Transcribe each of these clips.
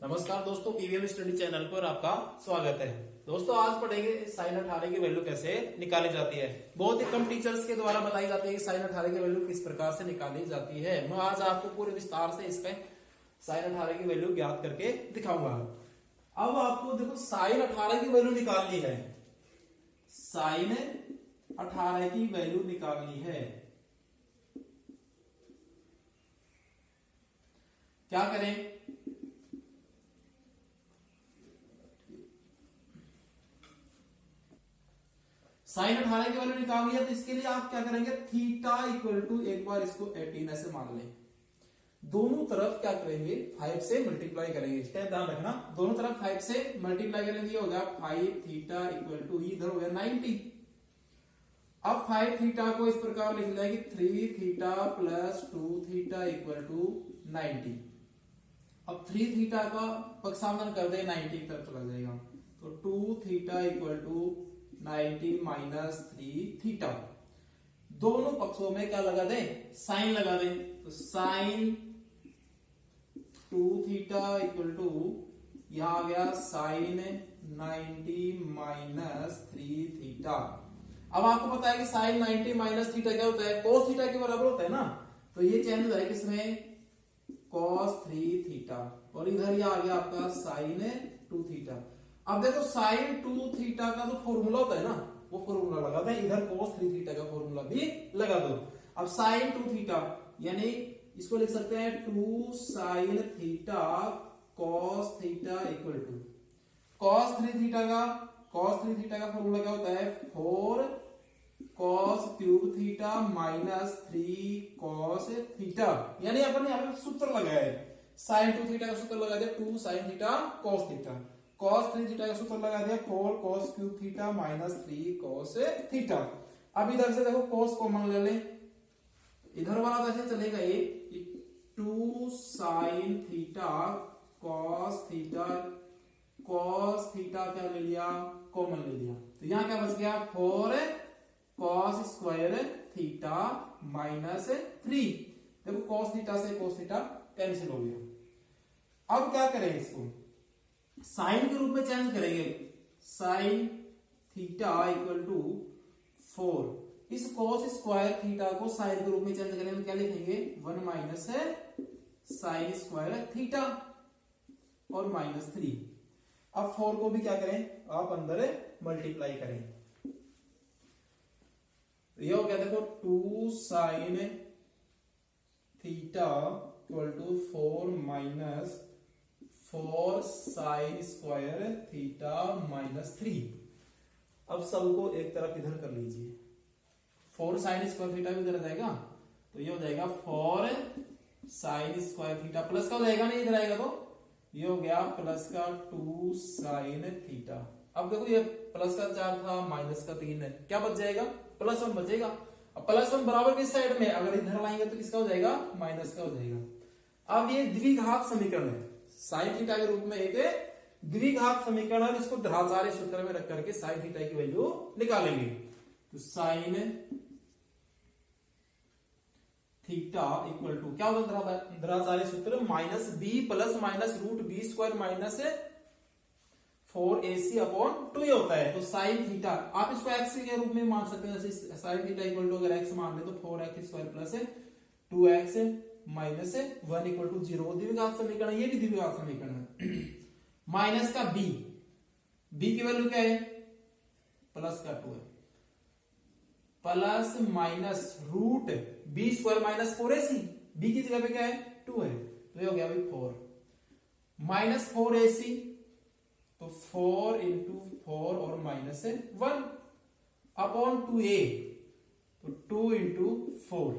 नमस्कार दोस्तों, EVM study channel पर आपका स्वागत है। दोस्तों आज पढ़ेंगे साइन 18 की वैल्यू कैसे निकाली जाती है। बहुत ही कम टीचर्स के द्वारा बताई जाती है कि साइन 18 की वैल्यू किस प्रकार से निकाली जाती है। मैं आज आपको पूरे विस्तार से इसका साइन 18 की वैल्यू ज्ञात करके दिखाऊंगा। अब आपको देखो साइन 18 की वैल्यू निकालनी है। साइन 18 की वैल्यू निकालनी है। क्या करें? साइन 18 की वैल्यू निकालनी है तो इसके लिए आप क्या करेंगे, थीटा इक्वल टू एक बार इसको 18 ऐसे मान लें। दोनों तरफ क्या करेंगे, 5 से मल्टीप्लाई करेंगे। इसका ध्यान रखना, दोनों तरफ 5 से मल्टीप्लाई करेंगे। ये हो गया 5 थीटा इक्वल टू इधर हो गया 90। अब 5 थीटा को इस प्रकार लिख लेंगे 3 theta plus 2 theta equal to 90। अब 3 थीटा का पक्षांतर कर दे 90 की तरफ चला जाएगा तो 2 theta equal to 90 minus 3 theta. दोनों पक्षों में क्या लगा दे, साइन लगा दे। तो साइन 2 थीटा इक्वल टू यहां आ गया साइन 90 माइनस 3 थीटा। अब आपको पता है कि साइन 90 माइनस थीटा क्या होता है, कोस थीटा के बराबर होता है ना। तो ये चेंज हो जाएगा किसमें, कॉस 3 थीटा। और इधर ये आ गया आपका साइन 2 थीटा। अब देखो साइन 2 थीटा का जो फॉर्मूला होता है ना, वो फॉर्मूला लगा दे। इधर cos 3 थीटा का फॉर्मूला भी लगा दो। अब साइन 2 थीटा यानी इसको लिख सकते हैं 2 sine theta cos theta equal to cos 3 theta का फॉर्मूला क्या होता है, 4 cos cube theta minus 3 cos theta. यानी अपन यहां पे सूत्र लगाया है, साइन 2 थीटा का सूत्र लगा दिया 2 sine theta cos theta. cos 3 theta का सूत्र लगा दिया 4 cos cube theta minus 3 cos theta. अब इधर से देखो cos कॉमन ले लें, इधर वाला तो ऐसे चलेगा ये 2 साइन थीटा cos थीटा क्या ले लिया, कॉमन ले लिया। तो यहां क्या बच गया 4 cos स्क्वायर थीटा माइनस 3। देखो cos थीटा से cos थीटा कैंसिल हो गया। अब क्या करें, इसको साइन के रूप में चेंज करेंगे। साइन थीटा इक्वल टू 4, इस cos स्क्वायर थीटा को साइन के रूप में चेंज करेंगे। क्या लिखेंगे 1 माइनस साइन स्क्वायर थीटा और माइनस 3। अब 4 को भी क्या करें, आप अंदर मल्टीप्लाई करें। ये हो गया देखो 2 sine theta equal to 4 minus 4 sine square theta minus 3। अब सबको एक तरफ इधर कर लीजिए, 4 साइन स्क्वायर थीटा भी इधर जाएगा तो ये हो जाएगा 4 साइन स्क्वायर थीटा प्लस का हो जाएगा, नहीं इधर आएगा तो ये हो गया प्लस का 2 साइन थीटा। अब देखो ये प्लस का 4 था माइनस का 3 है, क्या बच जाएगा, प्लस 1 बचेगा। अब प्लस 1 बराबर किस साइड में, अगर इधर लाएंगे तो किसका हो जाएगा, माइनस का हो जाएगा। अब ये द्विघात समीकरण है, साइन थीटा के रूप में एक द्विघात समीकरण है, इसको ढाचार्य सूत्र में रख करके साइन थीटा की वैल्यू निकालेंगे। तो साइन थीटा इक्वल टू क्या होता है, ढाचार्य सूत्र minus B plus minus root B square minus 4ac upon 2 ये होता है। तो साइन थीटा आप इसको x के रूप में मान सकते हैं। जैसे साइन थीटा इक्वल टू अगर x मान ले तो 4x square plus 2x minus 1 equal to 0। द्विघात समीकरण, ये भी द्विघात समीकरण है। माइनस का b की वैल्यू क्या है, प्लस का 2 है, plus minus root B square minus 4ac, b की जगह पे क्या है 2 है तो ये हो गया भाई 4 माइनस 4ac, तो 4 इंटू 4 और माइनस 1 अपॉन 2a, तो 2 इंटू 4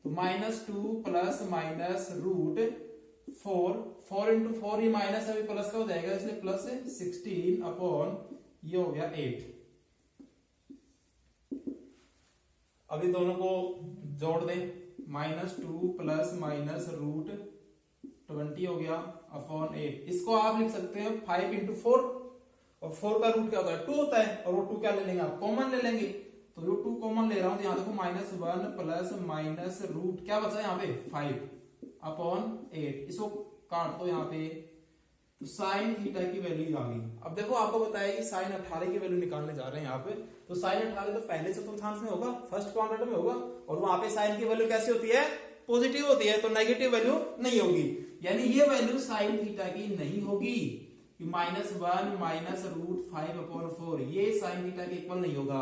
तो minus 2 plus minus root 4 into 4 ये माइनस अभी प्लस का हो जाएगा इसलिए प्लस 16 अपॉन ये हो गया 8। अभी दोनों को जोड़ दें, माइनस 2 प्लस माइनस रूट 20 हो गया अपॉन 8। इसको आप लिख सकते हैं 5 इंटू 4 और 4 का रूट क्या होता है 2 होता है, और वो 2 क्या ले लेंगे आप, कॉमन ले लेंगे। तो जो 2 कॉमन ले रहा हूं तो यहां देखो -1 प्लस माइनस रूट क्या बचा यहाँ पे 5 अपॉन 8। इसको काट दो यहाँ पे तो साइन थीटा की वैल्यू आ गई। अब देखो आपको बताया कि साइन 18 की वैल्यू निकालने जा रहे हैं यहाँ पे, तो साइन 18 तो पहले चतुर्थांश में होगा, फर्स्ट क्वाड्रेंट में होगा, और वहां पे साइन की वैल्यू कैसी होती है, पॉजिटिव होती है, तो नेगेटिव वैल्यू नहीं होगी, यानी ये वैल्यू साइन थीटा की नहीं होगी, -1 माइनस √5/4 ये साइन थीटा के इक्वल नहीं होगा।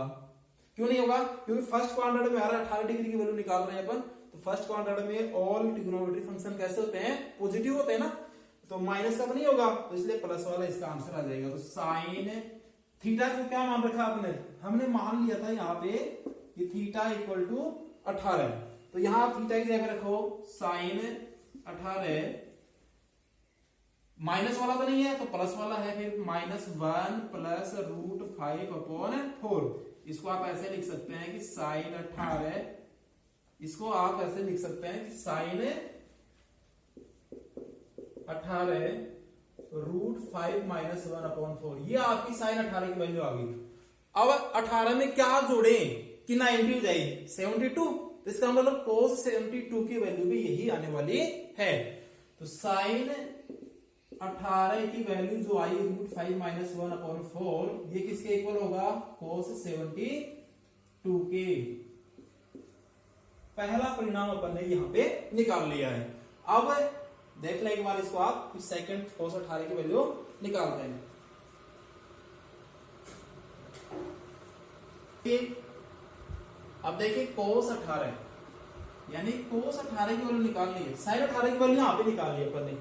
क्यों नहीं होगा? क्योंकि फर्स्ट क्वाड्रेंट में आ रहा है 18 डिग्री की वैल्यू निकाल रहे हैं अपन, तो फर्स्ट क्वाड्रेंट में ऑल ट्रिग्नोमेट्री फंक्शन कैसे होते हैं, पॉजिटिव होते हैं ना, तो माइनस का तो नहीं होगा, तो इसलिए प्लस वाला इसका आंसर आ जाएगा। तो साइन थीटा को क्या मान रखा आपने, हमने मान लिया था यहाँ पे कि थीटा इक्वल टू 18, तो यहाँ थीटा की जगह रखो साइन 18, माइनस वाला तो नहीं है तो प्लस वाला है, फिर -1 प्लस √5/4, इसको आप ऐसे लिख सकते हैं कि साइन 18, इसको आप ऐसे लिख सकते हैं कि साइन 18 √5 - 1/4, ये आपकी साइन 18 की वैल्यू आ गई। अब 18 में क्या जोड़े कि 90 हो जाएगी 72, तो इसका मतलब cos 72 की वैल्यू भी यही आने वाली है। तो साइन 18 की वैल्यू जो आई √5 - 1/4, ये किसके इक्वल होगा, cos 72 के। पहला परिणाम अपन ने यहां पे निकाल लिया है। अब देख लें एक बार इसको आप, सेकंड cos 18 की वैल्यू निकालते हैं। अब देखिए cos 18 यानी cos 18 की वैल्यू निकालनी है, sin 18 की वैल्यू यहां पे निकाल ली अपन ने,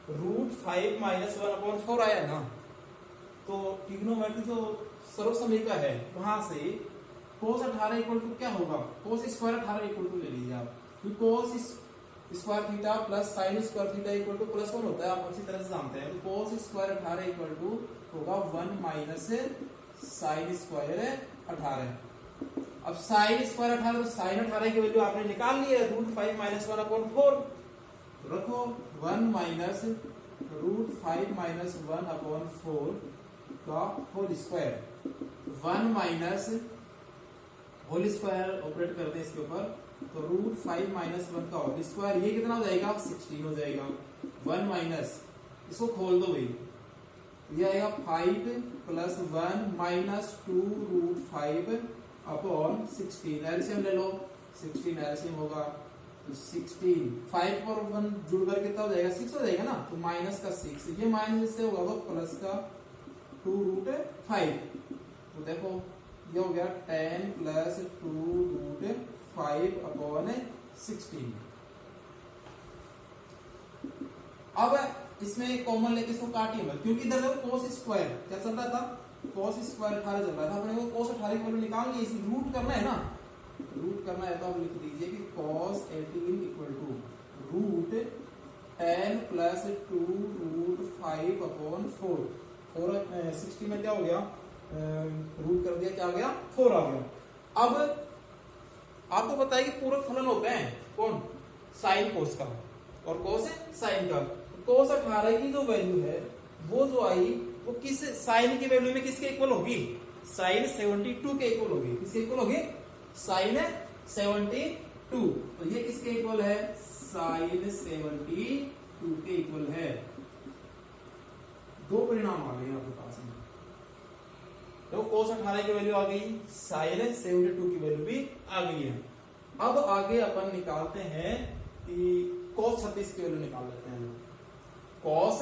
√5 - 1/4 आया ना, तो ट्रिग्नोमेट्री जो सर्वसमीका है वहां से cos 18 इक्वल टू क्या होगा, cos स्क्वायर 18 इक्वल टू ले लीजिए आप, cos square theta plus sine square theta equal to +1 होता है, आप अच्छी तरह से जानते हैं। तो cos स्क्वायर 18 इक्वल टू होगा 1 माइनस साइन स्क्वायर 18। अब साइन स्क्वायर 18, तो साइन 18 की वैल्यू आपने निकाल ली है, √5 - 1/4, तो रखो 1 माइनस √5 - 1/4 का whole square, 1 minus whole square operate करते हैं इसके ऊपर, तो √5 - 1 का होल स्क्वायर, ये कितना हो जाएगा, 16 हो जाएगा। 1 माइनस, इसको खोल दो भाई, ये आएगा 5 + 1 माइनस 2√5/16, एलसीएम ले लो, 16 एलसीएम होगा, तो 16 5 और 1 जुड़कर कितना हो जाएगा, 6 हो जाएगा ना, तो माइनस का 6, ये माइनस इससे होगा तो प्लस का 2√5, तो देखो ये हो गया 10 + 2√5/16। अब इसमें कॉमन लेके इसको काटिए मत, क्योंकि इधर देखो cos स्क्वायर क्या चल रहा था, cos स्क्वायर 18 चल रहा था, अपने को cos 18 की वैल्यू निकाल ली, इसी रूट करना है ना, रूट करना है तो आप लिख दीजिए कि cos 18 इक्वल टू √10 + 2√5/4, 60 में क्या हो गया, रूट कर दिया, क्या आ गया, 4 आ गया। अब आपको पता है कि पूरक फलन होते हैं कौन, साइन कोस का और कोस साइन का। cos 18 की जो वैल्यू है वो जो आई वो किस साइन की वैल्यू में किसके इक्वल होगी, साइन 72 के इक्वल होगी, किसके इक्वल होगी, साइन 72, तो ये किसके इक्वल है, साइन 72 के इक्वल है। दो परिणाम आ गए आपके पास में, तो cos 18 की वैल्यू आ गई, साइन 72 की वैल्यू भी आ गई है। अब आगे अपन निकालते हैं कि cos 36 की वैल्यू निकाल लेते हैं, cos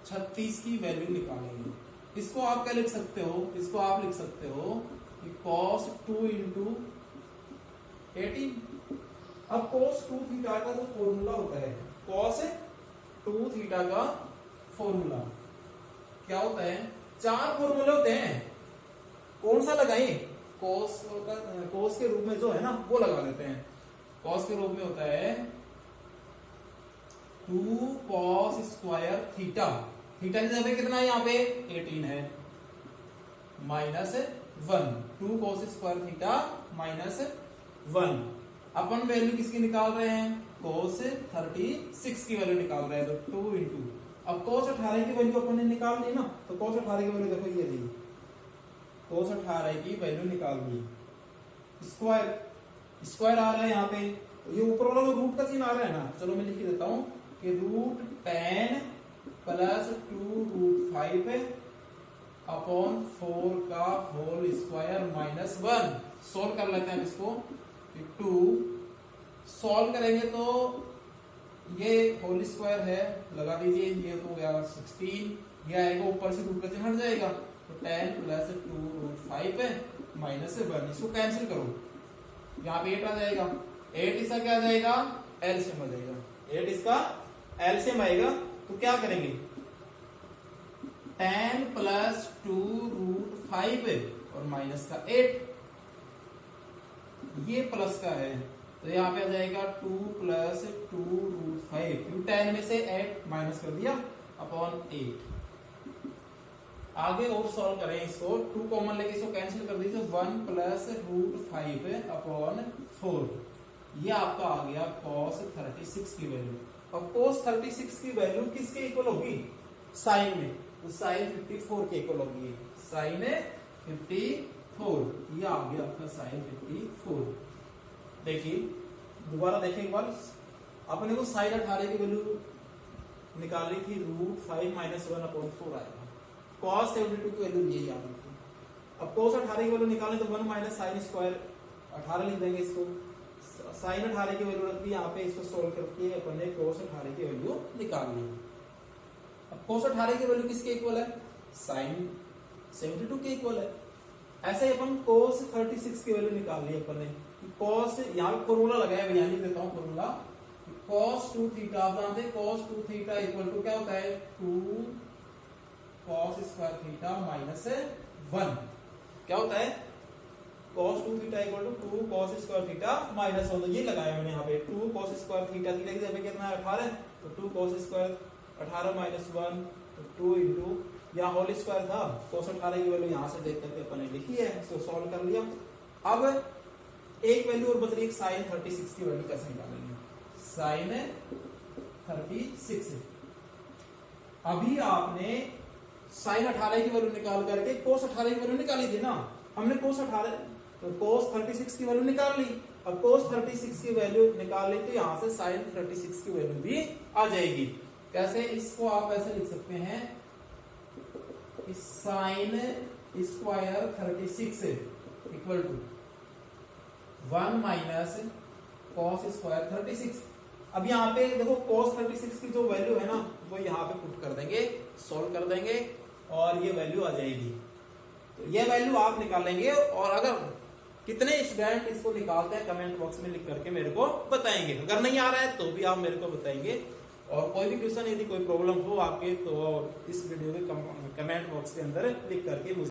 36 की वैल्यू निकालेंगे। इसको आप क्या लिख सकते हो, इसको आप लिख सकते हो कि cos 2 × 18। अब cos 2 थीटा का जो फॉर्मूला होता है, cos 2 थीटा का फॉर्मूला क्या होता है, 4 फॉर्मूले होते हैं, कौन सा लगाएं, cos के रूप में जो है ना वो लगा लेते हैं। cos के रूप में होता है 2 cos स्क्वायर थीटा, थीटा की जगह कितना है यहाँ पे 18 है, -1, 2 cos स्क्वायर थीटा -1। अपन वैल्यू किसकी निकाल रहे हैं, cos 36 की वैल्यू निकाल रहे हैं, तो 2 × अब cos 18 की वैल्यू अपन ने निकाल ली ना, तो cos 18 की वैल्यू देखो ये दी, cos 18 की वैल्यू निकाल दी, स्क्वायर आ रहा है यहाँ पे, तो ये ऊपर वाला जो रूट का चिन्ह आ रहा है ना, चलो मैं लिख देता हूं कि रूट 10 प्लस 2 रूट 5 अपॉन 4 का होल स्क्वायर माइनस 1। सोल्व कर लेते हैं इसको। 2 सॉल्व करेंगे तो ये होल स्क्वायर है, लगा दीजिए, ये तो हो गया 16, ये आएगा ऊपर से रूट का चिन्ह हट जाएगा, तो 10 प्लस 2 रूट 5 माइनस 1, इसको कैंसिल करो, यहाँ पे 8 आ जाएगा। 8 इसका क्या आ जाएगा, एलसीएम आ जाएगा। 8 इसका एलसीएम आएगा, तो क्या करेंगे 10 प्लस 2 रूट 5 और माइनस का 8, ये प्लस का है तो यहाँ पे आ जाएगा 2 प्लस 2 रूट 5, 10 में से 8 माइनस कर दिया अपॉन 8। आगे और सॉल्व करें इसको, 2 कॉमन लेके इसको कैंसिल कर दीजिए, 1 प्लस रूट 5 अपॉन 4, ये आपका आ गया cos 36 की वैल्यू। अब cos 36 की वैल्यू किसके इक्वल होगी, साइन में, तो साइन 54 के इक्वल होगी, साइन 54, ये आ गया आपका साइन 54। देखिए दोबारा देखें एक बार, अपने को साइन 18 की वैल्यू निकालनी थी, रूट 5 माइनस 1 अपॉन 4 आएगा। cos 72 की वैल्यू यही आ रही थी। अब cos 18 की वैल्यू निकालें तो 1 माइनस साइन स्क्वायर 18 लिख देंगे इसको, साइन 18 की वैल्यू रखी यहाँ पे, इसको सोल्व करके अपन ने cos 18 की वैल्यू निकाल ली। अब cos 18 की वैल्यू किसके इक्वल है, साइन 72 के इक्वल है। ऐसे ही अपन cos 36 की वैल्यू निकाल ली अपन ने, cos यहाँ पे फॉर्मूला लगाया, मैं यहाँ लिख देता हूँ फॉर्मूला, cos 2 थीटा, आप जानते हैं cos 2 थीटा इक्वल टू क्या होता है, 2 cos स्क्वायर थीटा माइनस 1, क्या होता है cos 2 theta equal to 2 cos square theta minus 1, ये लगाया मैंने यहाँ पे 2 cos स्क्वायर थीटा की जगह पे कितना है 18, तो 2 cos स्क्वायर 18 माइनस 1, तो 2 इंटू यहाँ होल स्क्वायर था, cos 18 की वैल्यू यहाँ से देख करके अपन ने लिखी है, इसको सॉल्व कर लिया। अब एक वैल्यू और बच रही है, साइन 36 की वैल्यू कैसे निकालेंगे, साइन 36, अभी आपने साइन 18 की वैल्यू निकाल करके cos 18 की वैल्यू निकाली थी ना, हमने cos 18 तो cos 36 की वैल्यू निकाल ली। अब cos 36 की वैल्यू निकाल ली तो यहां से sin 36 की वैल्यू भी आ जाएगी। कैसे, इसको आप ऐसे लिख सकते हैं, sin square 36 equal to 1 minus cos square 36। अब यहाँ पे देखो cos 36 की जो वैल्यू है ना, वो यहाँ पे पुट कर देंगे, सोल्व कर देंगे और ये वैल्यू आ जाएगी। तो ये वैल्यू आप निकालेंगे, और अगर कितने स्टूडेंट इसको निकालते हैं कमेंट बॉक्स में लिख करके मेरे को बताएंगे, अगर नहीं आ रहा है तो भी आप मेरे को बताएंगे। और कोई भी क्वेश्चन, यदि कोई प्रॉब्लम हो आपके, तो इस वीडियो के कमेंट बॉक्स के अंदर लिख करके मुझे